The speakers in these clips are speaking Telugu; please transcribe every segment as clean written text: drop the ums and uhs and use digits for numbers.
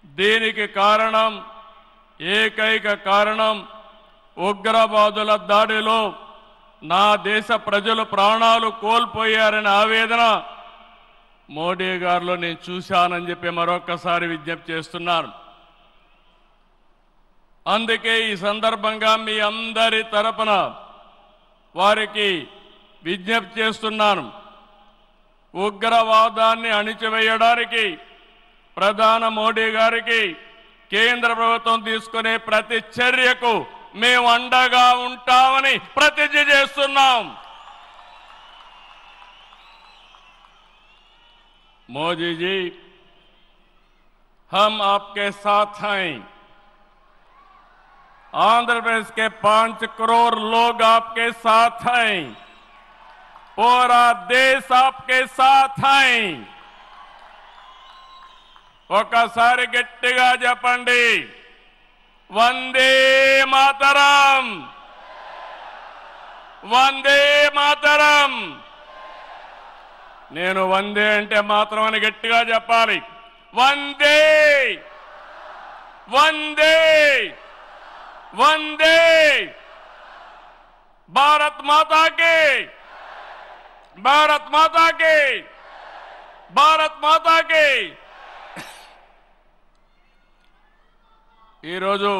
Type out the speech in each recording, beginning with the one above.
దీనికి కారణం ఏకైక కారణం ఉగ్రవాదుల దాడిలో నా దేశ ప్రజలు ప్రాణాలు కోల్పోయారనే ఆవేదన మోడీ గారిలో నేను చూశానని చెప్పి మరొకసారి విజ్ఞప్తి చేస్తున్నాను. అందుకే ఈ సందర్భంగా మీ అందరి తరపున వారికి విజ్ఞప్తి చేస్తున్నాను. ఉగ్రవాదాన్ని అణిచివేయడానికి ప్రధాని మోడీ గారికి కేంద్ర ప్రభుత్వం తీసుకునే ప్రతి చర్యకు మేము అండగా ఉంటామని ప్రతిజ్ఞ చేస్తున్నాం. मोदी जी, हम आपके साथ हैं. आंध्र प्रदेश के 5 करोड़ लोग आपके साथ हैं. पूरा देश आपके साथ हैं. ఒకసారి గట్టిగా చెప్పండి, వందే మాతరం, వందే మాతరం. నేను వందే అంటే మాత్రం అని గట్టిగా చెప్పాలి. వందే వందే వందే. భారత్ మాతా కి, భారత్ మాతా కి, భారత్ మాతా కి. ఈరోజు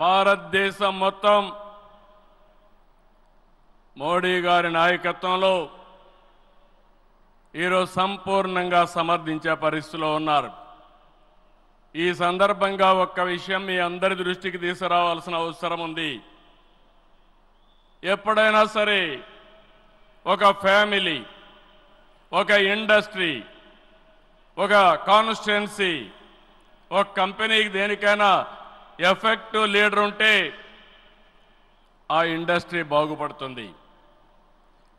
భారతదేశం మొత్తం మోడీ గారి నాయకత్వంలో ఈరోజు సంపూర్ణంగా సమర్థించే పరిస్థితిలో ఉన్నారు. ఈ సందర్భంగా ఒక్క విషయం మీ అందరి దృష్టికి తీసుకురావాల్సిన అవసరం ఉంది. ఎప్పుడైనా సరే ఒక ఫ్యామిలీ, ఒక ఇండస్ట్రీ, ఒక కాన్స్టిట్యుయెన్సీ, ఒక కంపెనీకి దేనికైనా ఎఫెక్టివ్ లీడర్ ఉంటే ఆ ఇండస్ట్రీ బాగుపడుతుంది.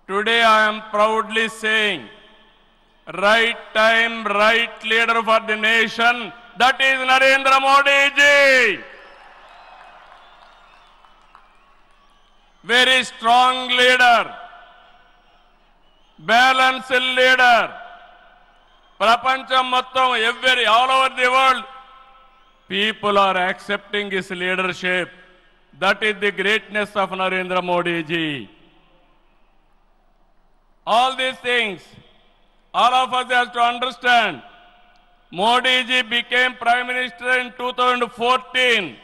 Today I am proudly saying, right time, right leader for the nation, that is Narendra Modi ji. Very strong leader, balanced leader. Prapancham mottam, all over the world, people are accepting his leadership. That is the greatness of Narendra Modi ji. All these things, all of us have to understand. Modi ji became Prime Minister in 2014.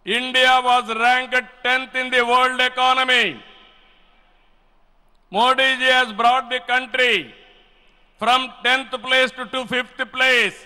India was ranked 10th in the world economy. Modi ji has brought the country from 10th place to 5th place.